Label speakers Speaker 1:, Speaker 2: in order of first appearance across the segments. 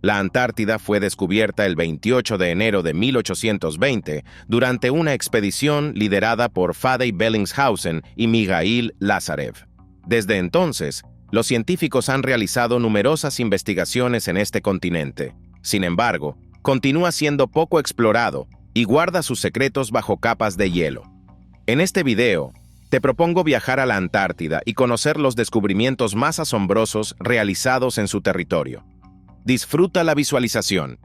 Speaker 1: La Antártida fue descubierta el 28 de enero de 1820 durante una expedición liderada por Fadej Bellingshausen y Mijaíl Lazarev. Desde entonces, los científicos han realizado numerosas investigaciones en este continente. Sin embargo, continúa siendo poco explorado y guarda sus secretos bajo capas de hielo. En este video, te propongo viajar a la Antártida y conocer los descubrimientos más asombrosos realizados en su territorio. Disfruta la visualización.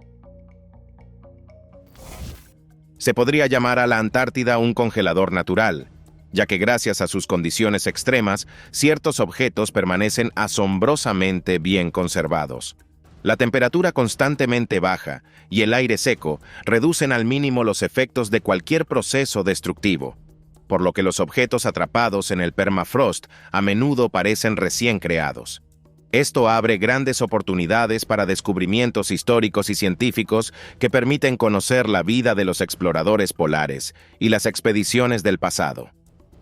Speaker 1: Se podría llamar a la Antártida un congelador natural, ya que gracias a sus condiciones extremas, ciertos objetos permanecen asombrosamente bien conservados. La temperatura constantemente baja y el aire seco reducen al mínimo los efectos de cualquier proceso destructivo, por lo que los objetos atrapados en el permafrost a menudo parecen recién creados. Esto abre grandes oportunidades para descubrimientos históricos y científicos que permiten conocer la vida de los exploradores polares y las expediciones del pasado.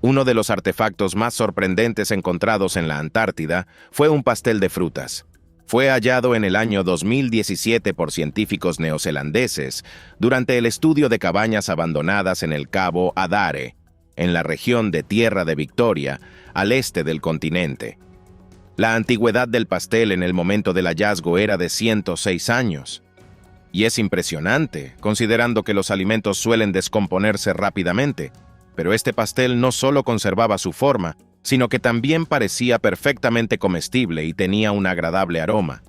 Speaker 1: Uno de los artefactos más sorprendentes encontrados en la Antártida fue un pastel de frutas. Fue hallado en el año 2017 por científicos neozelandeses durante el estudio de cabañas abandonadas en el Cabo Adare, en la región de Tierra de Victoria, al este del continente. La antigüedad del pastel en el momento del hallazgo era de 106 años. Y es impresionante, considerando que los alimentos suelen descomponerse rápidamente, pero este pastel no solo conservaba su forma, sino que también parecía perfectamente comestible y tenía un agradable aroma.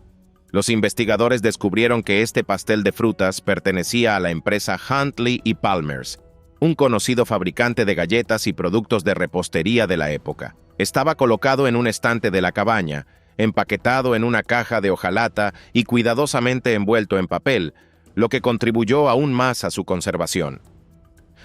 Speaker 1: Los investigadores descubrieron que este pastel de frutas pertenecía a la empresa Huntley y Palmers, un conocido fabricante de galletas y productos de repostería de la época. Estaba colocado en un estante de la cabaña, empaquetado en una caja de hojalata y cuidadosamente envuelto en papel, lo que contribuyó aún más a su conservación.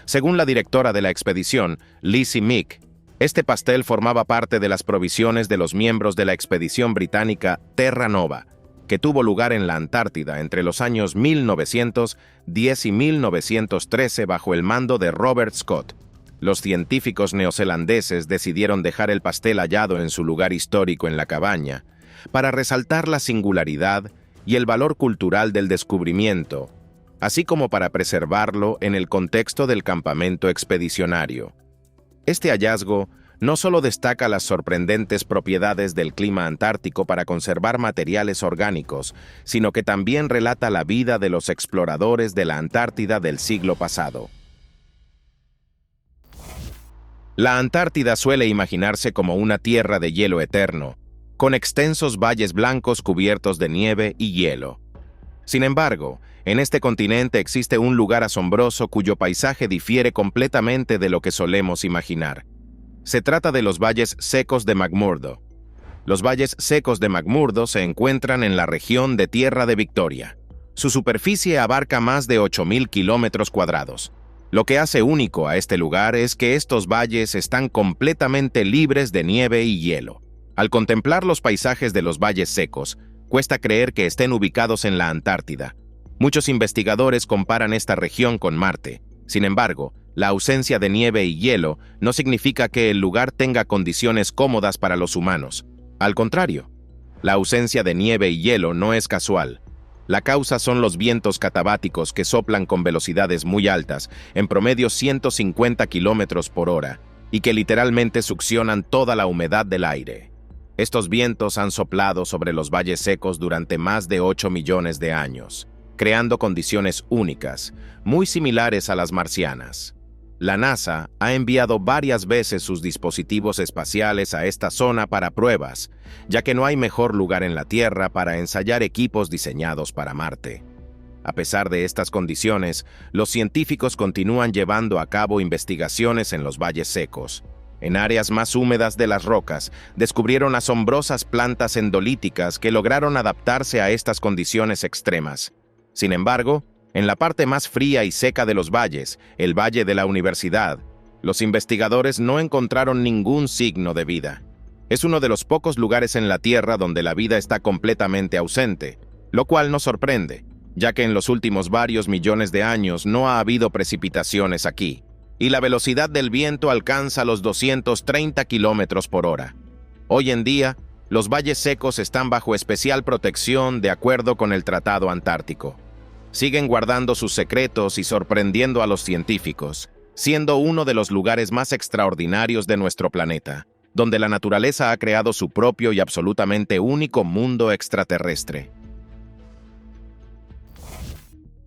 Speaker 1: Según la directora de la expedición, Lizzie Meek, este pastel formaba parte de las provisiones de los miembros de la expedición británica Terra Nova, que tuvo lugar en la Antártida entre los años 1910 y 1913 bajo el mando de Robert Scott. Los científicos neozelandeses decidieron dejar el pastel hallado en su lugar histórico en la cabaña para resaltar la singularidad y el valor cultural del descubrimiento, así como para preservarlo en el contexto del campamento expedicionario. Este hallazgo no solo destaca las sorprendentes propiedades del clima antártico para conservar materiales orgánicos, sino que también relata la vida de los exploradores de la Antártida del siglo pasado. La Antártida suele imaginarse como una tierra de hielo eterno, con extensos valles blancos cubiertos de nieve y hielo. Sin embargo, en este continente existe un lugar asombroso cuyo paisaje difiere completamente de lo que solemos imaginar. Se trata de los valles secos de McMurdo. Los valles secos de McMurdo se encuentran en la región de Tierra de Victoria. Su superficie abarca más de 8.000 kilómetros cuadrados. Lo que hace único a este lugar es que estos valles están completamente libres de nieve y hielo. Al contemplar los paisajes de los valles secos, cuesta creer que estén ubicados en la Antártida. Muchos investigadores comparan esta región con Marte. Sin embargo, la ausencia de nieve y hielo no significa que el lugar tenga condiciones cómodas para los humanos. Al contrario, la ausencia de nieve y hielo no es casual. La causa son los vientos catabáticos que soplan con velocidades muy altas, en promedio 150 kilómetros por hora, y que literalmente succionan toda la humedad del aire. Estos vientos han soplado sobre los valles secos durante más de 8 millones de años, creando condiciones únicas, muy similares a las marcianas. La NASA ha enviado varias veces sus dispositivos espaciales a esta zona para pruebas, ya que no hay mejor lugar en la Tierra para ensayar equipos diseñados para Marte. A pesar de estas condiciones, los científicos continúan llevando a cabo investigaciones en los valles secos. En áreas más húmedas de las rocas, descubrieron asombrosas plantas endolíticas que lograron adaptarse a estas condiciones extremas. Sin embargo, en la parte más fría y seca de los valles, el Valle de la Universidad, los investigadores no encontraron ningún signo de vida. Es uno de los pocos lugares en la Tierra donde la vida está completamente ausente, lo cual nos sorprende, ya que en los últimos varios millones de años no ha habido precipitaciones aquí, y la velocidad del viento alcanza los 230 kilómetros por hora. Hoy en día, los valles secos están bajo especial protección de acuerdo con el Tratado Antártico. Siguen guardando sus secretos y sorprendiendo a los científicos, siendo uno de los lugares más extraordinarios de nuestro planeta, donde la naturaleza ha creado su propio y absolutamente único mundo extraterrestre.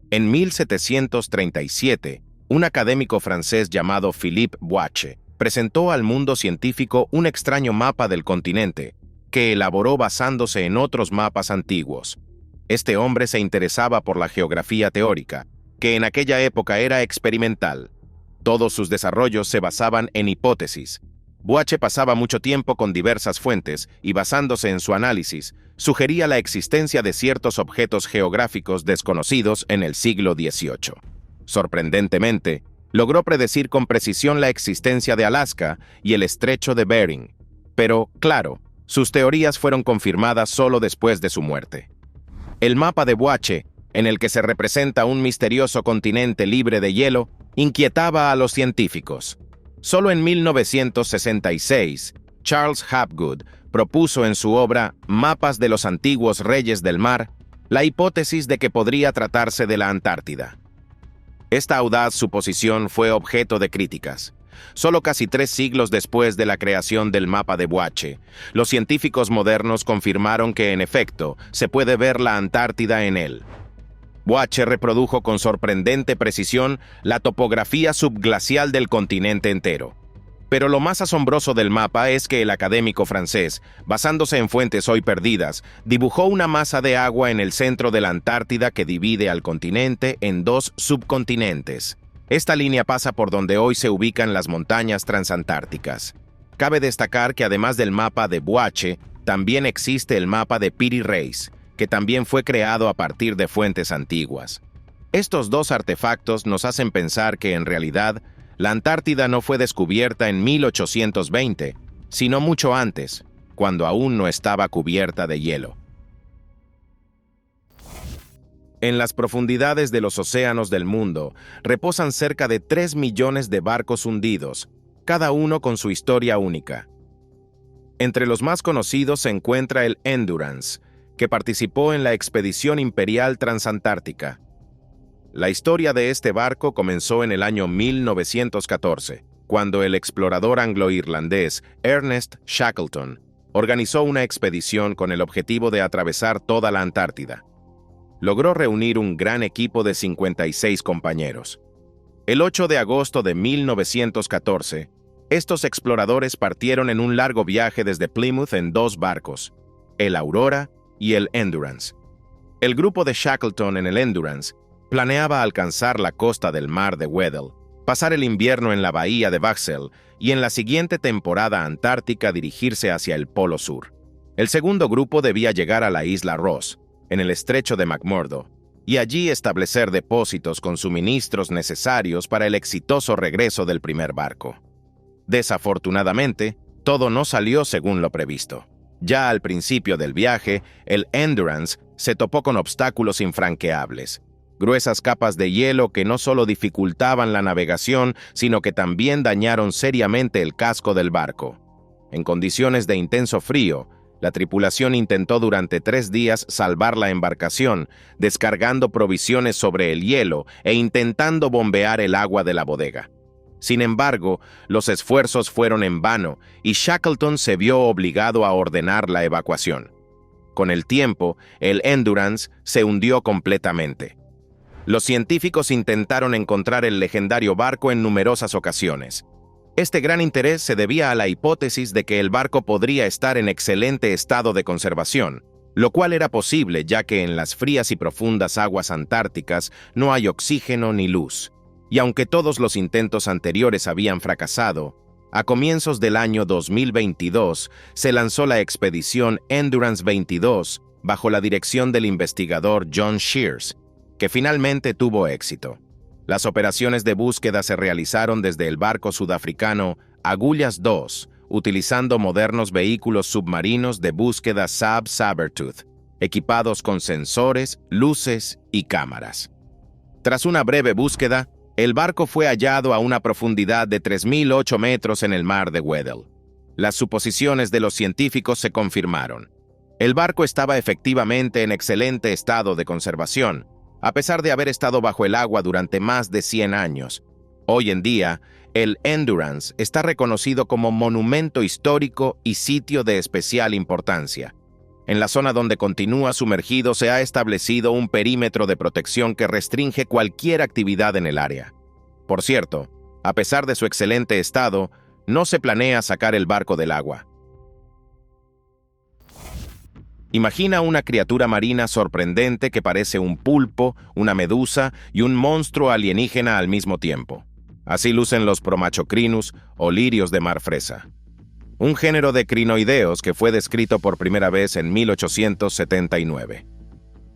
Speaker 1: En 1737, un académico francés llamado Philippe Boitche presentó al mundo científico un extraño mapa del continente, que elaboró basándose en otros mapas antiguos. Este hombre se interesaba por la geografía teórica, que en aquella época era experimental. Todos sus desarrollos se basaban en hipótesis. Boitche pasaba mucho tiempo con diversas fuentes y, basándose en su análisis, sugería la existencia de ciertos objetos geográficos desconocidos en el siglo XVIII. Sorprendentemente, logró predecir con precisión la existencia de Alaska y el estrecho de Bering. Pero, claro, sus teorías fueron confirmadas solo después de su muerte. El mapa de Boitche, en el que se representa un misterioso continente libre de hielo, inquietaba a los científicos. Solo en 1966, Charles Hapgood propuso en su obra Mapas de los antiguos reyes del mar la hipótesis de que podría tratarse de la Antártida. Esta audaz suposición fue objeto de críticas. Solo casi 3 siglos después de la creación del mapa de Boitche, los científicos modernos confirmaron que, en efecto, se puede ver la Antártida en él. Boitche reprodujo con sorprendente precisión la topografía subglacial del continente entero. Pero lo más asombroso del mapa es que el académico francés, basándose en fuentes hoy perdidas, dibujó una masa de agua en el centro de la Antártida que divide al continente en 2 subcontinentes. Esta línea pasa por donde hoy se ubican las montañas transantárticas. Cabe destacar que además del mapa de Boitche, también existe el mapa de Piri Reis, que también fue creado a partir de fuentes antiguas. Estos 2 artefactos nos hacen pensar que, en realidad, la Antártida no fue descubierta en 1820, sino mucho antes, cuando aún no estaba cubierta de hielo. En las profundidades de los océanos del mundo reposan cerca de 3 millones de barcos hundidos, cada uno con su historia única. Entre los más conocidos se encuentra el Endurance, que participó en la expedición imperial transantártica. La historia de este barco comenzó en el año 1914, cuando el explorador anglo-irlandés Ernest Shackleton organizó una expedición con el objetivo de atravesar toda la Antártida. Logró reunir un gran equipo de 56 compañeros. El 8 de agosto de 1914, estos exploradores partieron en un largo viaje desde Plymouth en 2 barcos, el Aurora y el Endurance. El grupo de Shackleton en el Endurance planeaba alcanzar la costa del mar de Weddell, pasar el invierno en la bahía de Baxel y en la siguiente temporada antártica dirigirse hacia el Polo Sur. El segundo grupo debía llegar a la isla Ross, en el estrecho de McMurdo, y allí establecer depósitos con suministros necesarios para el exitoso regreso del primer barco. Desafortunadamente, todo no salió según lo previsto. Ya al principio del viaje, el Endurance se topó con obstáculos infranqueables. Gruesas capas de hielo que no solo dificultaban la navegación, sino que también dañaron seriamente el casco del barco. En condiciones de intenso frío, la tripulación intentó durante 3 días salvar la embarcación, descargando provisiones sobre el hielo e intentando bombear el agua de la bodega. Sin embargo, los esfuerzos fueron en vano y Shackleton se vio obligado a ordenar la evacuación. Con el tiempo, el Endurance se hundió completamente. Los científicos intentaron encontrar el legendario barco en numerosas ocasiones. Este gran interés se debía a la hipótesis de que el barco podría estar en excelente estado de conservación, lo cual era posible ya que en las frías y profundas aguas antárticas no hay oxígeno ni luz. Y aunque todos los intentos anteriores habían fracasado, a comienzos del año 2022 se lanzó la expedición Endurance 22 bajo la dirección del investigador John Shears, que finalmente tuvo éxito. Las operaciones de búsqueda se realizaron desde el barco sudafricano Agulhas 2, utilizando modernos vehículos submarinos de búsqueda Saab Sabertooth, equipados con sensores, luces y cámaras. Tras una breve búsqueda, el barco fue hallado a una profundidad de 3.008 metros en el mar de Weddell. Las suposiciones de los científicos se confirmaron. El barco estaba efectivamente en excelente estado de conservación, a pesar de haber estado bajo el agua durante más de 100 años. Hoy en día, el Endurance está reconocido como monumento histórico y sitio de especial importancia. En la zona donde continúa sumergido se ha establecido un perímetro de protección que restringe cualquier actividad en el área. Por cierto, a pesar de su excelente estado, no se planea sacar el barco del agua. Imagina una criatura marina sorprendente que parece un pulpo, una medusa y un monstruo alienígena al mismo tiempo. Así lucen los Promachocrinus o lirios de mar fresa. Un género de crinoideos que fue descrito por primera vez en 1879.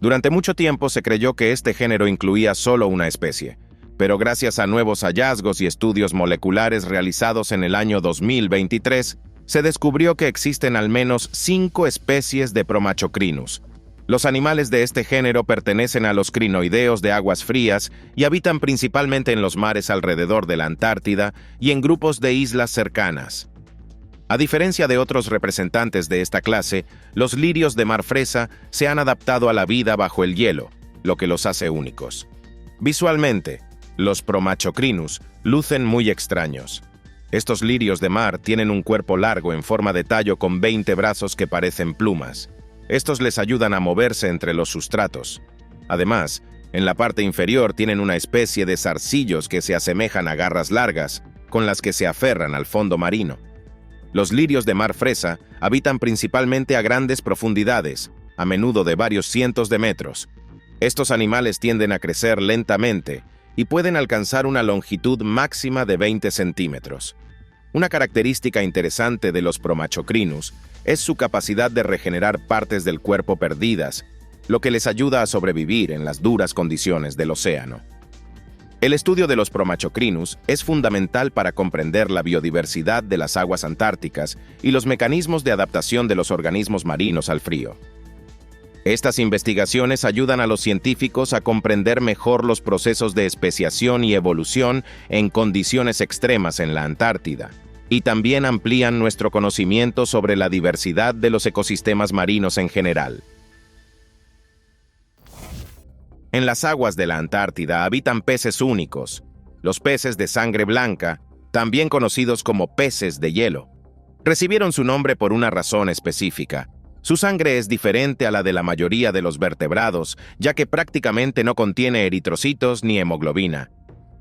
Speaker 1: Durante mucho tiempo se creyó que este género incluía solo una especie, pero gracias a nuevos hallazgos y estudios moleculares realizados en el año 2023, se descubrió que existen al menos 5 especies de Promachocrinus. Los animales de este género pertenecen a los crinoideos de aguas frías y habitan principalmente en los mares alrededor de la Antártida y en grupos de islas cercanas. A diferencia de otros representantes de esta clase, los lirios de mar fresa se han adaptado a la vida bajo el hielo, lo que los hace únicos. Visualmente, los Promachocrinus lucen muy extraños. Estos lirios de mar tienen un cuerpo largo en forma de tallo con 20 brazos que parecen plumas. Estos les ayudan a moverse entre los sustratos. Además, en la parte inferior tienen una especie de zarcillos que se asemejan a garras largas, con las que se aferran al fondo marino. Los lirios de mar fresa habitan principalmente a grandes profundidades, a menudo de varios cientos de metros. Estos animales tienden a crecer lentamente y pueden alcanzar una longitud máxima de 20 centímetros. Una característica interesante de los Promachocrinus es su capacidad de regenerar partes del cuerpo perdidas, lo que les ayuda a sobrevivir en las duras condiciones del océano. El estudio de los Promachocrinus es fundamental para comprender la biodiversidad de las aguas antárticas y los mecanismos de adaptación de los organismos marinos al frío. Estas investigaciones ayudan a los científicos a comprender mejor los procesos de especiación y evolución en condiciones extremas en la Antártida, y también amplían nuestro conocimiento sobre la diversidad de los ecosistemas marinos en general. En las aguas de la Antártida habitan peces únicos, los peces de sangre blanca, también conocidos como peces de hielo. Recibieron su nombre por una razón específica. Su sangre es diferente a la de la mayoría de los vertebrados, ya que prácticamente no contiene eritrocitos ni hemoglobina.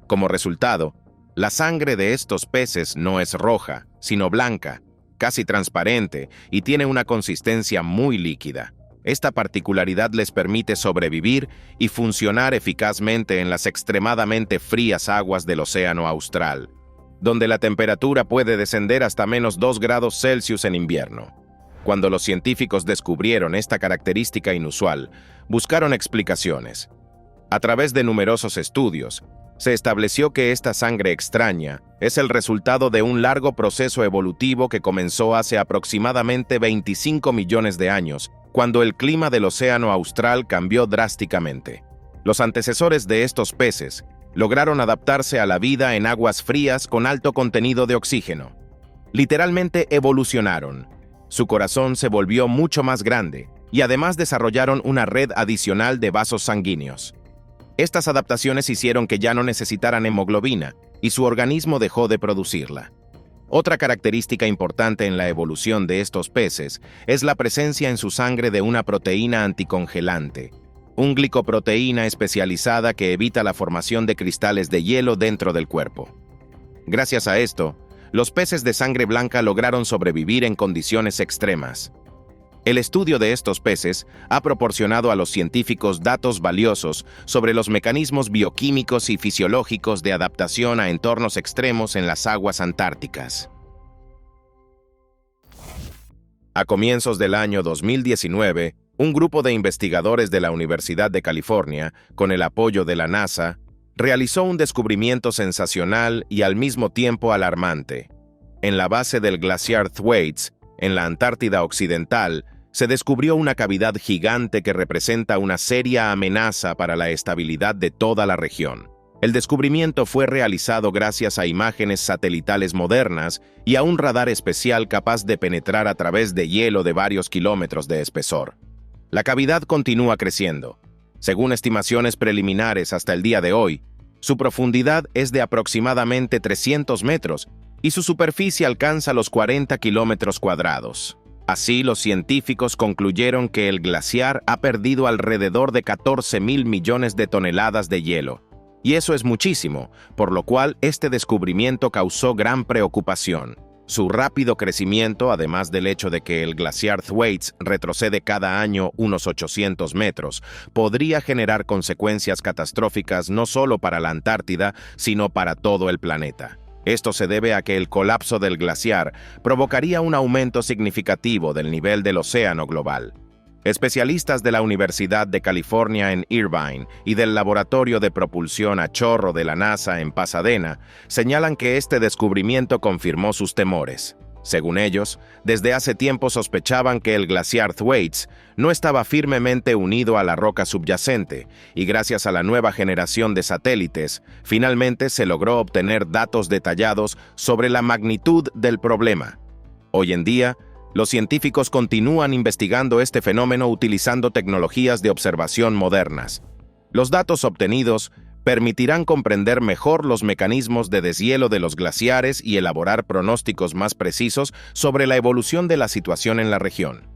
Speaker 1: Como resultado, la sangre de estos peces no es roja, sino blanca, casi transparente y tiene una consistencia muy líquida. Esta particularidad les permite sobrevivir y funcionar eficazmente en las extremadamente frías aguas del Océano Austral, donde la temperatura puede descender hasta menos 2 grados Celsius en invierno. Cuando los científicos descubrieron esta característica inusual, buscaron explicaciones. A través de numerosos estudios, se estableció que esta sangre extraña es el resultado de un largo proceso evolutivo que comenzó hace aproximadamente 25 millones de años, cuando el clima del Océano Austral cambió drásticamente. Los antecesores de estos peces lograron adaptarse a la vida en aguas frías con alto contenido de oxígeno. Literalmente evolucionaron. Su corazón se volvió mucho más grande y además desarrollaron una red adicional de vasos sanguíneos. Estas adaptaciones hicieron que ya no necesitaran hemoglobina y su organismo dejó de producirla. Otra característica importante en la evolución de estos peces es la presencia en su sangre de una proteína anticongelante, un glicoproteína especializada que evita la formación de cristales de hielo dentro del cuerpo. Gracias a esto, los peces de sangre blanca lograron sobrevivir en condiciones extremas. El estudio de estos peces ha proporcionado a los científicos datos valiosos sobre los mecanismos bioquímicos y fisiológicos de adaptación a entornos extremos en las aguas antárticas. A comienzos del año 2019, un grupo de investigadores de la Universidad de California, con el apoyo de la NASA, realizó un descubrimiento sensacional y al mismo tiempo alarmante. En la base del glaciar Thwaites, en la Antártida Occidental, se descubrió una cavidad gigante que representa una seria amenaza para la estabilidad de toda la región. El descubrimiento fue realizado gracias a imágenes satelitales modernas y a un radar especial capaz de penetrar a través de hielo de varios kilómetros de espesor. La cavidad continúa creciendo. Según estimaciones preliminares hasta el día de hoy, su profundidad es de aproximadamente 300 metros y su superficie alcanza los 40 kilómetros cuadrados. Así, los científicos concluyeron que el glaciar ha perdido alrededor de 14.000 millones de toneladas de hielo. Y eso es muchísimo, por lo cual este descubrimiento causó gran preocupación. Su rápido crecimiento, además del hecho de que el glaciar Thwaites retrocede cada año unos 800 metros, podría generar consecuencias catastróficas no solo para la Antártida, sino para todo el planeta. Esto se debe a que el colapso del glaciar provocaría un aumento significativo del nivel del océano global. Especialistas de la Universidad de California en Irvine y del Laboratorio de Propulsión a Chorro de la NASA en Pasadena señalan que este descubrimiento confirmó sus temores. Según ellos, desde hace tiempo sospechaban que el glaciar Thwaites no estaba firmemente unido a la roca subyacente, y gracias a la nueva generación de satélites, finalmente se logró obtener datos detallados sobre la magnitud del problema. Hoy en día, los científicos continúan investigando este fenómeno utilizando tecnologías de observación modernas. Los datos obtenidos permitirán comprender mejor los mecanismos de deshielo de los glaciares y elaborar pronósticos más precisos sobre la evolución de la situación en la región.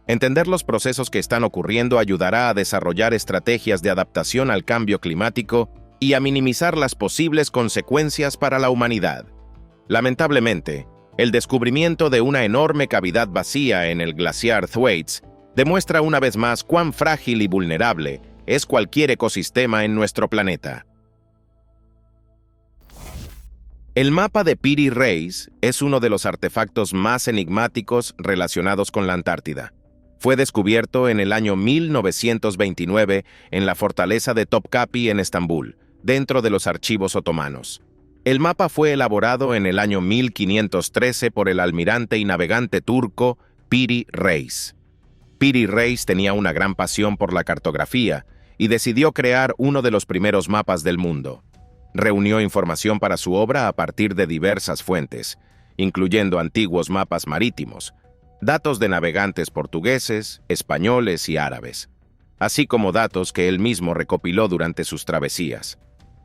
Speaker 1: Entender los procesos que están ocurriendo ayudará a desarrollar estrategias de adaptación al cambio climático y a minimizar las posibles consecuencias para la humanidad. Lamentablemente, el descubrimiento de una enorme cavidad vacía en el glaciar Thwaites demuestra una vez más cuán frágil y vulnerable es cualquier ecosistema en nuestro planeta. El mapa de Piri Reis es uno de los artefactos más enigmáticos relacionados con la Antártida. Fue descubierto en el año 1929 en la fortaleza de Topkapi en Estambul, dentro de los archivos otomanos. El mapa fue elaborado en el año 1513 por el almirante y navegante turco Piri Reis. Piri Reis tenía una gran pasión por la cartografía y decidió crear uno de los primeros mapas del mundo. Reunió información para su obra a partir de diversas fuentes, incluyendo antiguos mapas marítimos, datos de navegantes portugueses, españoles y árabes, así como datos que él mismo recopiló durante sus travesías.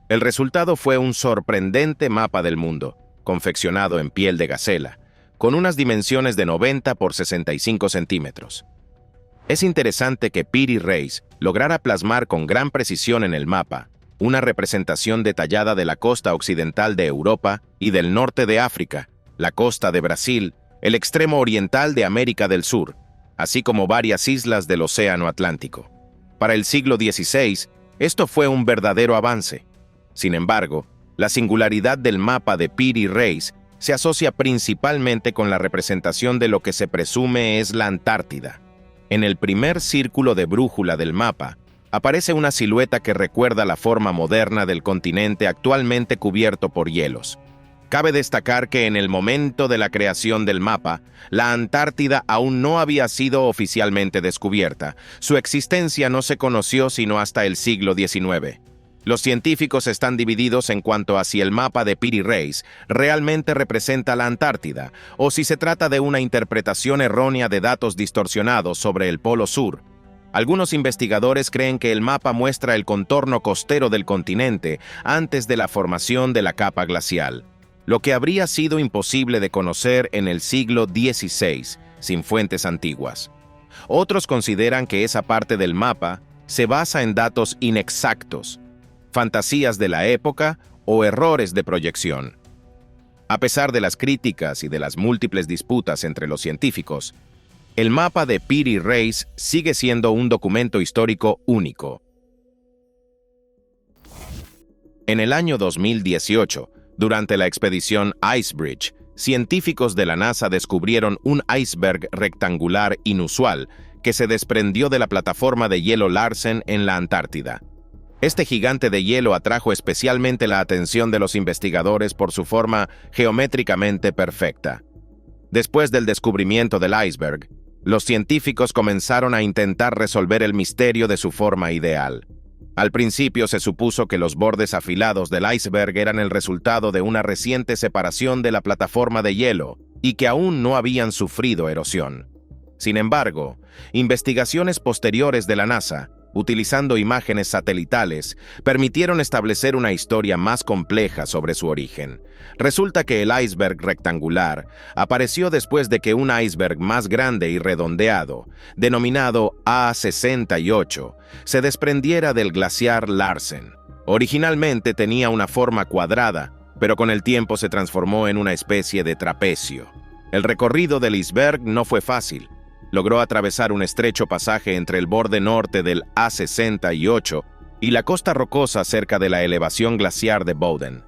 Speaker 1: El resultado fue un sorprendente mapa del mundo, confeccionado en piel de gacela, con unas dimensiones de 90 por 65 centímetros. Es interesante que Piri Reis lograra plasmar con gran precisión en el mapa una representación detallada de la costa occidental de Europa y del norte de África, la costa de Brasil, el extremo oriental de América del Sur, así como varias islas del Océano Atlántico. Para el siglo XVI, esto fue un verdadero avance. Sin embargo, la singularidad del mapa de Piri Reis se asocia principalmente con la representación de lo que se presume es la Antártida. En el primer círculo de brújula del mapa, aparece una silueta que recuerda la forma moderna del continente actualmente cubierto por hielos. Cabe destacar que en el momento de la creación del mapa, la Antártida aún no había sido oficialmente descubierta. Su existencia no se conoció sino hasta el siglo XIX. Los científicos están divididos en cuanto a si el mapa de Piri Reis realmente representa la Antártida o si se trata de una interpretación errónea de datos distorsionados sobre el Polo Sur. Algunos investigadores creen que el mapa muestra el contorno costero del continente antes de la formación de la capa glacial, lo que habría sido imposible de conocer en el siglo XVI, sin fuentes antiguas. Otros consideran que esa parte del mapa se basa en datos inexactos, fantasías de la época o errores de proyección. A pesar de las críticas y de las múltiples disputas entre los científicos, el mapa de Piri Reis sigue siendo un documento histórico único. En el año 2018, durante la expedición Icebridge, científicos de la NASA descubrieron un iceberg rectangular inusual que se desprendió de la plataforma de hielo Larsen en la Antártida. Este gigante de hielo atrajo especialmente la atención de los investigadores por su forma geométricamente perfecta. Después del descubrimiento del iceberg, los científicos comenzaron a intentar resolver el misterio de su forma ideal. Al principio se supuso que los bordes afilados del iceberg eran el resultado de una reciente separación de la plataforma de hielo y que aún no habían sufrido erosión. Sin embargo, investigaciones posteriores de la NASA, utilizando imágenes satelitales, permitieron establecer una historia más compleja sobre su origen. Resulta que el iceberg rectangular apareció después de que un iceberg más grande y redondeado, denominado A68, se desprendiera del glaciar Larsen. Originalmente tenía una forma cuadrada, pero con el tiempo se transformó en una especie de trapecio. El recorrido del iceberg no fue fácil. Logró atravesar un estrecho pasaje entre el borde norte del A68 y la costa rocosa cerca de la elevación glaciar de Bowden.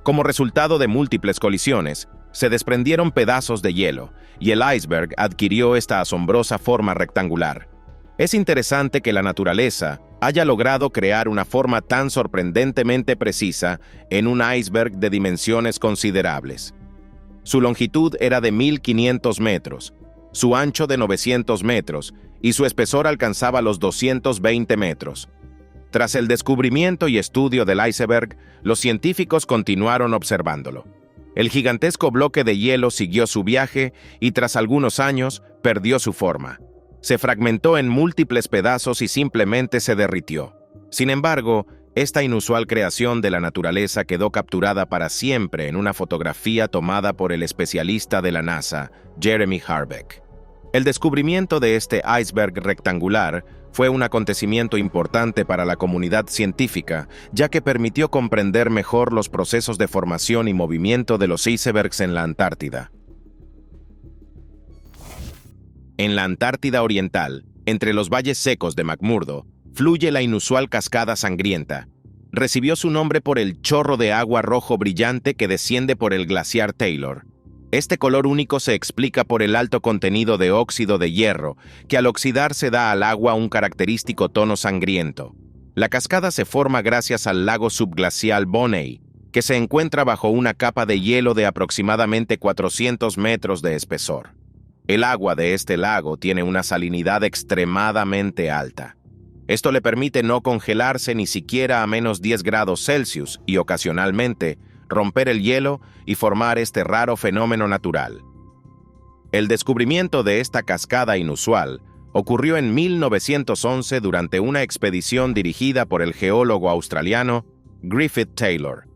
Speaker 1: Como resultado de múltiples colisiones, se desprendieron pedazos de hielo y el iceberg adquirió esta asombrosa forma rectangular. Es interesante que la naturaleza haya logrado crear una forma tan sorprendentemente precisa en un iceberg de dimensiones considerables. Su longitud era de 1.500 metros, su ancho de 900 metros y su espesor alcanzaba los 220 metros. Tras el descubrimiento y estudio del iceberg, los científicos continuaron observándolo. El gigantesco bloque de hielo siguió su viaje y tras algunos años perdió su forma. Se fragmentó en múltiples pedazos y simplemente se derritió. Sin embargo, esta inusual creación de la naturaleza quedó capturada para siempre en una fotografía tomada por el especialista de la NASA, Jeremy Harbeck. El descubrimiento de este iceberg rectangular fue un acontecimiento importante para la comunidad científica, ya que permitió comprender mejor los procesos de formación y movimiento de los icebergs en la Antártida. En la Antártida Oriental, entre los valles secos de McMurdo, fluye la inusual Cascada Sangrienta. Recibió su nombre por el chorro de agua rojo brillante que desciende por el glaciar Taylor. Este color único se explica por el alto contenido de óxido de hierro, que al oxidarse da al agua un característico tono sangriento. La cascada se forma gracias al lago subglacial Bonney, que se encuentra bajo una capa de hielo de aproximadamente 400 metros de espesor. El agua de este lago tiene una salinidad extremadamente alta. Esto le permite no congelarse ni siquiera a menos 10 grados Celsius y, ocasionalmente, romper el hielo y formar este raro fenómeno natural. El descubrimiento de esta cascada inusual ocurrió en 1911 durante una expedición dirigida por el geólogo australiano Griffith Taylor.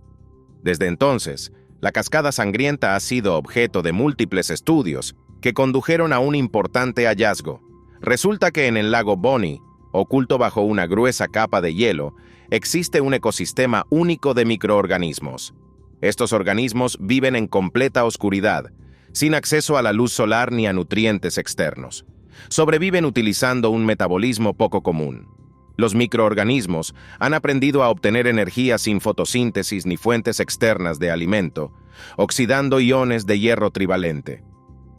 Speaker 1: Desde entonces, la Cascada Sangrienta ha sido objeto de múltiples estudios que condujeron a un importante hallazgo. Resulta que en el lago Bonney, oculto bajo una gruesa capa de hielo, existe un ecosistema único de microorganismos. Estos organismos viven en completa oscuridad, sin acceso a la luz solar ni a nutrientes externos. Sobreviven utilizando un metabolismo poco común. Los microorganismos han aprendido a obtener energía sin fotosíntesis ni fuentes externas de alimento, oxidando iones de hierro trivalente.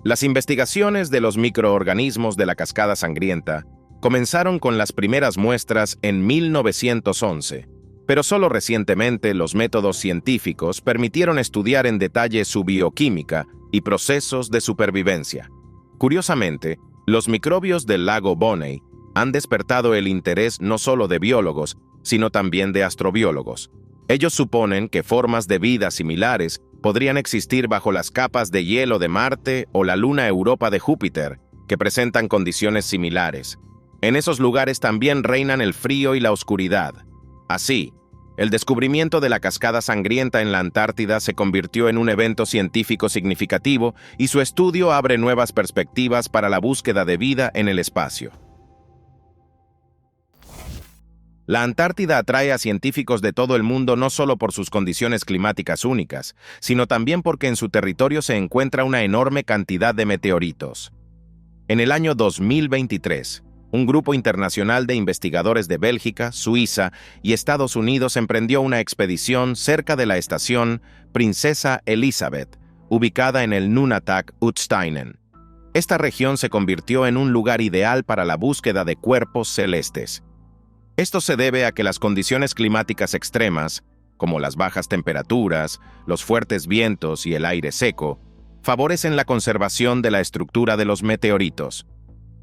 Speaker 1: Las investigaciones de los microorganismos de la Cascada Sangrienta comenzaron con las primeras muestras en 1911, pero solo recientemente los métodos científicos permitieron estudiar en detalle su bioquímica y procesos de supervivencia. Curiosamente, los microbios del lago Bonney han despertado el interés no solo de biólogos, sino también de astrobiólogos. Ellos suponen que formas de vida similares podrían existir bajo las capas de hielo de Marte o la luna Europa de Júpiter, que presentan condiciones similares. En esos lugares también reinan el frío y la oscuridad. Así, el descubrimiento de la Cascada Sangrienta en la Antártida se convirtió en un evento científico significativo y su estudio abre nuevas perspectivas para la búsqueda de vida en el espacio. La Antártida atrae a científicos de todo el mundo no solo por sus condiciones climáticas únicas, sino también porque en su territorio se encuentra una enorme cantidad de meteoritos. En el año 2023, un grupo internacional de investigadores de Bélgica, Suiza y Estados Unidos emprendió una expedición cerca de la estación Princesa Elizabeth, ubicada en el Nunatak Utsteinen. Esta región se convirtió en un lugar ideal para la búsqueda de cuerpos celestes. Esto se debe a que las condiciones climáticas extremas, como las bajas temperaturas, los fuertes vientos y el aire seco, favorecen la conservación de la estructura de los meteoritos.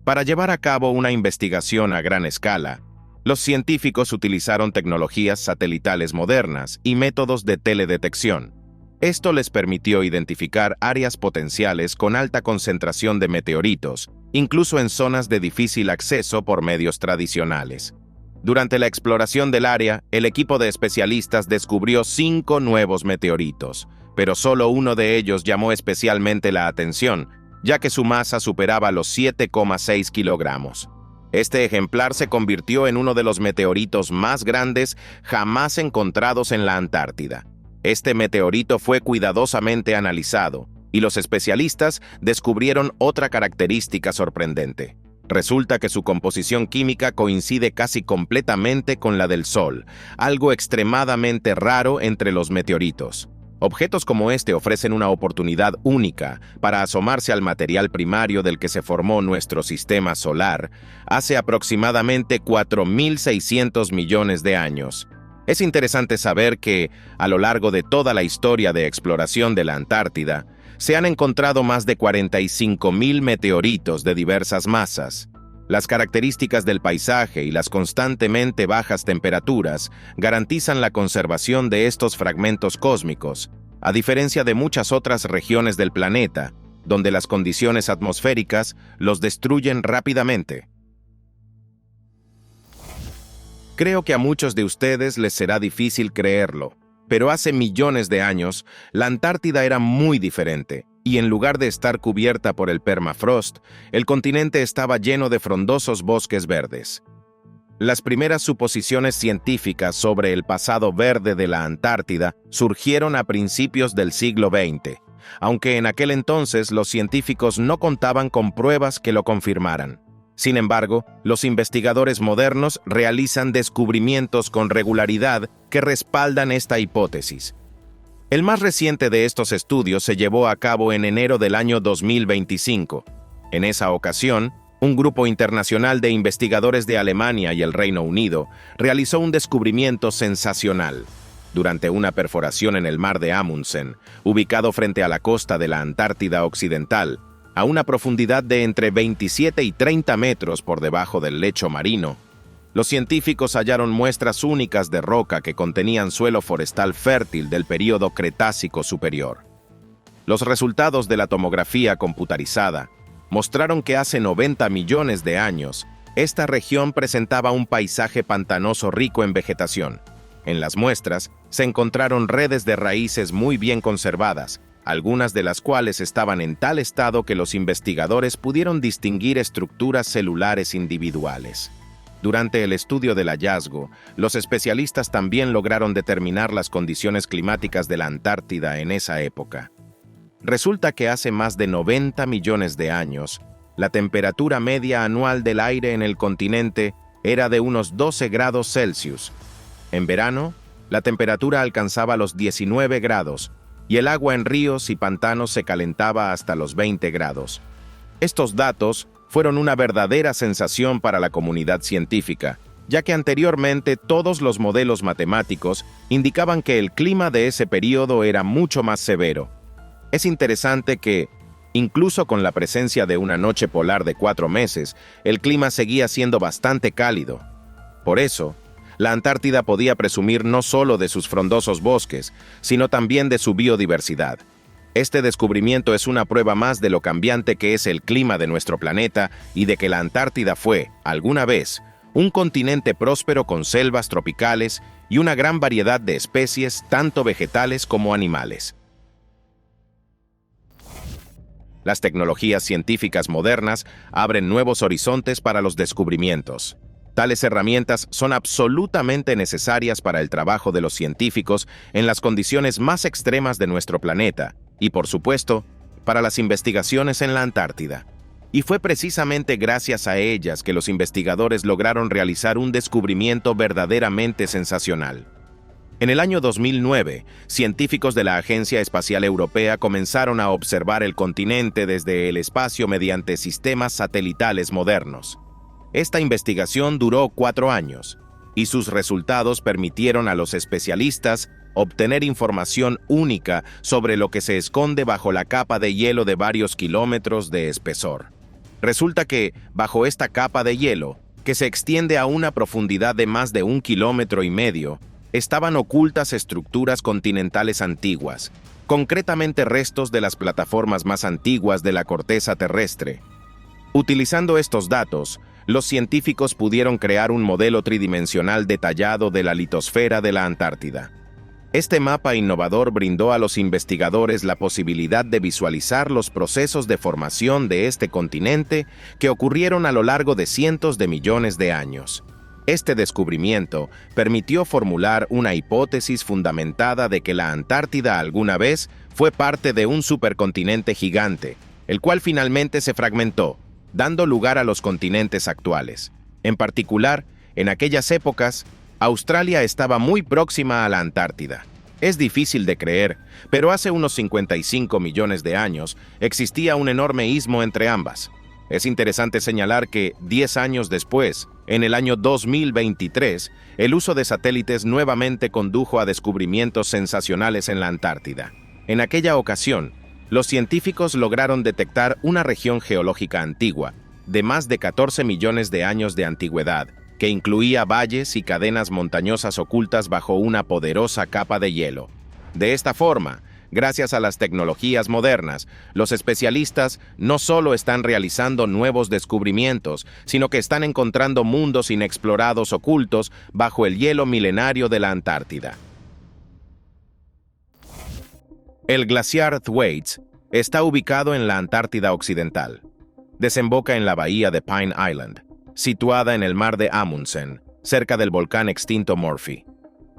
Speaker 1: Para llevar a cabo una investigación a gran escala, Los científicos utilizaron tecnologías satelitales modernas y métodos de teledetección. Esto les permitió identificar áreas potenciales con alta concentración de meteoritos, incluso en zonas de difícil acceso por medios tradicionales. Durante la exploración del área, el equipo de especialistas descubrió 5 nuevos meteoritos, pero solo uno de ellos llamó especialmente la atención, ya que su masa superaba los 7,6 kilogramos. Este ejemplar se convirtió en uno de los meteoritos más grandes jamás encontrados en la Antártida. Este meteorito fue cuidadosamente analizado, y los especialistas descubrieron otra característica sorprendente. Resulta que su composición química coincide casi completamente con la del Sol, algo extremadamente raro entre los meteoritos. Objetos como este ofrecen una oportunidad única para asomarse al material primario del que se formó nuestro sistema solar hace aproximadamente 4.600 millones de años. Es interesante saber que, a lo largo de toda la historia de exploración de la Antártida, se han encontrado más de 45.000 meteoritos de diversas masas. Las características del paisaje y las constantemente bajas temperaturas garantizan la conservación de estos fragmentos cósmicos, a diferencia de muchas otras regiones del planeta, donde las condiciones atmosféricas los destruyen rápidamente. Creo que a muchos de ustedes les será difícil creerlo, pero hace millones de años, la Antártida era muy diferente, y en lugar de estar cubierta por el permafrost, el continente estaba lleno de frondosos bosques verdes. Las primeras suposiciones científicas sobre el pasado verde de la Antártida surgieron a principios del siglo XX, aunque en aquel entonces los científicos no contaban con pruebas que lo confirmaran. Sin embargo, los investigadores modernos realizan descubrimientos con regularidad que respaldan esta hipótesis. El más reciente de estos estudios se llevó a cabo en enero del año 2025. En esa ocasión, un grupo internacional de investigadores de Alemania y el Reino Unido realizó un descubrimiento sensacional. Durante una perforación en el mar de Amundsen, ubicado frente a la costa de la Antártida Occidental, a una profundidad de entre 27 y 30 metros por debajo del lecho marino, los científicos hallaron muestras únicas de roca que contenían suelo forestal fértil del período Cretácico superior. Los resultados de la tomografía computarizada mostraron que hace 90 millones de años, esta región presentaba un paisaje pantanoso rico en vegetación. En las muestras se encontraron redes de raíces muy bien conservadas, algunas de las cuales estaban en tal estado que los investigadores pudieron distinguir estructuras celulares individuales. Durante el estudio del hallazgo, los especialistas también lograron determinar las condiciones climáticas de la Antártida en esa época. Resulta que hace más de 90 millones de años, la temperatura media anual del aire en el continente era de unos 12 grados Celsius. En verano, la temperatura alcanzaba los 19 grados, y el agua en ríos y pantanos se calentaba hasta los 20 grados. Estos datos fueron una verdadera sensación para la comunidad científica, ya que anteriormente todos los modelos matemáticos indicaban que el clima de ese período era mucho más severo. Es interesante que, incluso con la presencia de una noche polar de 4 meses, el clima seguía siendo bastante cálido. Por eso, la Antártida podía presumir no solo de sus frondosos bosques, sino también de su biodiversidad. Este descubrimiento es una prueba más de lo cambiante que es el clima de nuestro planeta y de que la Antártida fue, alguna vez, un continente próspero con selvas tropicales y una gran variedad de especies, tanto vegetales como animales. Las tecnologías científicas modernas abren nuevos horizontes para los descubrimientos. Tales herramientas son absolutamente necesarias para el trabajo de los científicos en las condiciones más extremas de nuestro planeta y, por supuesto, para las investigaciones en la Antártida. Y fue precisamente gracias a ellas que los investigadores lograron realizar un descubrimiento verdaderamente sensacional. En el año 2009, científicos de la Agencia Espacial Europea comenzaron a observar el continente desde el espacio mediante sistemas satelitales modernos. Esta investigación duró 4 años, y sus resultados permitieron a los especialistas obtener información única sobre lo que se esconde bajo la capa de hielo de varios kilómetros de espesor. Resulta que, bajo esta capa de hielo, que se extiende a una profundidad de más de 1,5 kilómetros, estaban ocultas estructuras continentales antiguas, concretamente restos de las plataformas más antiguas de la corteza terrestre. Utilizando estos datos, los científicos pudieron crear un modelo tridimensional detallado de la litosfera de la Antártida. Este mapa innovador brindó a los investigadores la posibilidad de visualizar los procesos de formación de este continente que ocurrieron a lo largo de cientos de millones de años. Este descubrimiento permitió formular una hipótesis fundamentada de que la Antártida alguna vez fue parte de un supercontinente gigante, el cual finalmente se fragmentó, dando lugar a los continentes actuales. En particular, en aquellas épocas, Australia estaba muy próxima a la Antártida. Es difícil de creer, pero hace unos 55 millones de años existía un enorme istmo entre ambas. Es interesante señalar que, 10 años después, en el año 2023, el uso de satélites nuevamente condujo a descubrimientos sensacionales en la Antártida. En aquella ocasión, los científicos lograron detectar una región geológica antigua, de más de 14 millones de años de antigüedad, que incluía valles y cadenas montañosas ocultas bajo una poderosa capa de hielo. De esta forma, gracias a las tecnologías modernas, los especialistas no solo están realizando nuevos descubrimientos, sino que están encontrando mundos inexplorados ocultos bajo el hielo milenario de la Antártida. El glaciar Thwaites está ubicado en la Antártida Occidental. Desemboca en la bahía de Pine Island, situada en el mar de Amundsen, cerca del volcán extinto Morphy.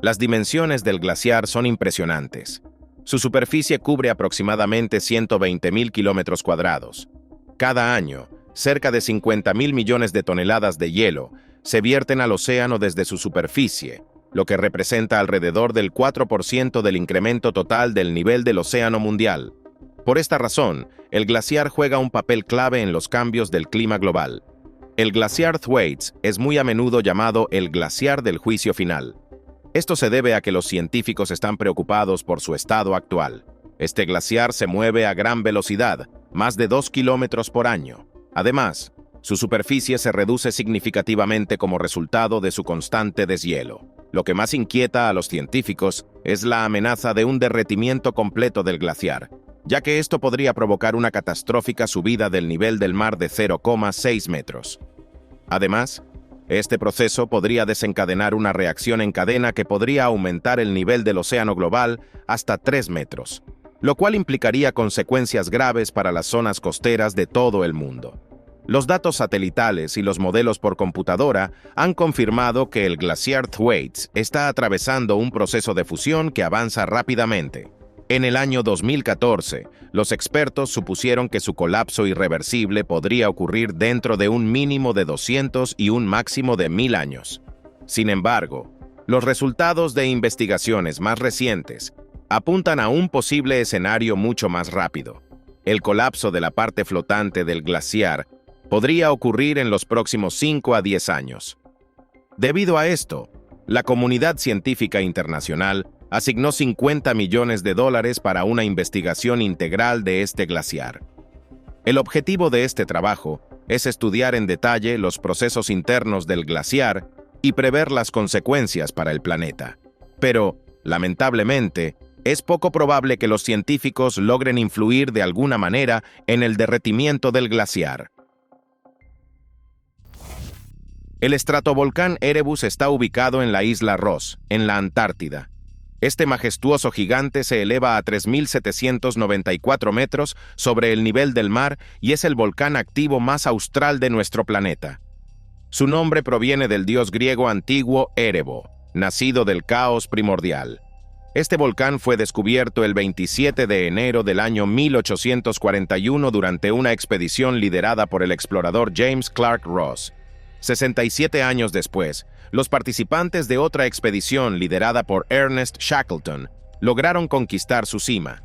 Speaker 1: Las dimensiones del glaciar son impresionantes. Su superficie cubre aproximadamente 120.000 kilómetros cuadrados. Cada año, cerca de 50.000 millones de toneladas de hielo se vierten al océano desde su superficie, lo que representa alrededor del 4% del incremento total del nivel del océano mundial. Por esta razón, el glaciar juega un papel clave en los cambios del clima global. El glaciar Thwaites es muy a menudo llamado el glaciar del juicio final. Esto se debe a que los científicos están preocupados por su estado actual. Este glaciar se mueve a gran velocidad, más de 2 kilómetros por año. Además, su superficie se reduce significativamente como resultado de su constante deshielo. Lo que más inquieta a los científicos es la amenaza de un derretimiento completo del glaciar, ya que esto podría provocar una catastrófica subida del nivel del mar de 0,6 metros. Además, este proceso podría desencadenar una reacción en cadena que podría aumentar el nivel del océano global hasta 3 metros, lo cual implicaría consecuencias graves para las zonas costeras de todo el mundo. Los datos satelitales y los modelos por computadora han confirmado que el glaciar Thwaites está atravesando un proceso de fusión que avanza rápidamente. En el año 2014, los expertos supusieron que su colapso irreversible podría ocurrir dentro de un mínimo de 200 y un máximo de 1000 años. Sin embargo, los resultados de investigaciones más recientes apuntan a un posible escenario mucho más rápido. El colapso de la parte flotante del glaciar podría ocurrir en los próximos 5 a 10 años. Debido a esto, la comunidad científica internacional asignó $50 millones para una investigación integral de este glaciar. El objetivo de este trabajo es estudiar en detalle los procesos internos del glaciar y prever las consecuencias para el planeta. Pero, lamentablemente, es poco probable que los científicos logren influir de alguna manera en el derretimiento del glaciar. El estratovolcán Erebus está ubicado en la isla Ross, en la Antártida. Este majestuoso gigante se eleva a 3.794 metros sobre el nivel del mar y es el volcán activo más austral de nuestro planeta. Su nombre proviene del dios griego antiguo Erebo, nacido del caos primordial. Este volcán fue descubierto el 27 de enero del año 1841 durante una expedición liderada por el explorador James Clark Ross. 67 años después, los participantes de otra expedición liderada por Ernest Shackleton lograron conquistar su cima.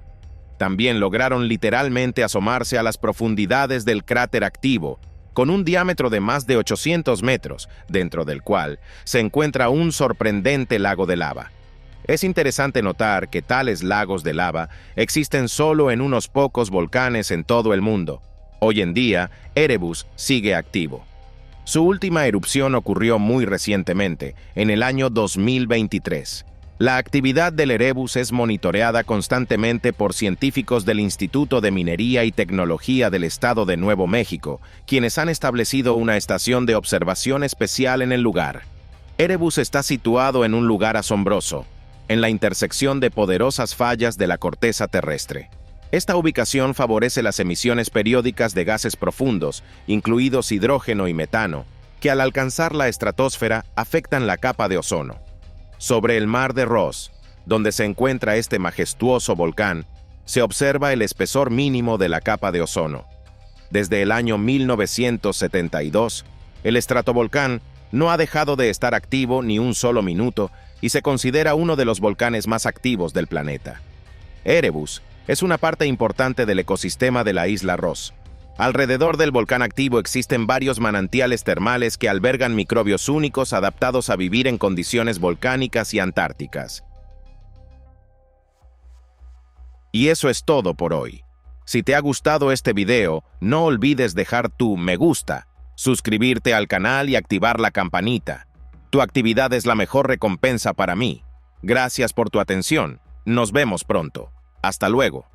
Speaker 1: También lograron literalmente asomarse a las profundidades del cráter activo, con un diámetro de más de 800 metros, dentro del cual se encuentra un sorprendente lago de lava. Es interesante notar que tales lagos de lava existen solo en unos pocos volcanes en todo el mundo. Hoy en día, Erebus sigue activo. Su última erupción ocurrió muy recientemente, en el año 2023. La actividad del Erebus es monitoreada constantemente por científicos del Instituto de Minería y Tecnología del Estado de Nuevo México, quienes han establecido una estación de observación especial en el lugar. Erebus está situado en un lugar asombroso, en la intersección de poderosas fallas de la corteza terrestre. Esta ubicación favorece las emisiones periódicas de gases profundos, incluidos hidrógeno y metano, que al alcanzar la estratosfera afectan la capa de ozono. Sobre el mar de Ross, donde se encuentra este majestuoso volcán, se observa el espesor mínimo de la capa de ozono. Desde el año 1972, el estratovolcán no ha dejado de estar activo ni un solo minuto y se considera uno de los volcanes más activos del planeta. Erebus es una parte importante del ecosistema de la isla Ross. Alrededor del volcán activo existen varios manantiales termales que albergan microbios únicos adaptados a vivir en condiciones volcánicas y antárticas. Y eso es todo por hoy. Si te ha gustado este video, no olvides dejar tu me gusta, suscribirte al canal y activar la campanita. Tu actividad es la mejor recompensa para mí. Gracias por tu atención. Nos vemos pronto. Hasta luego.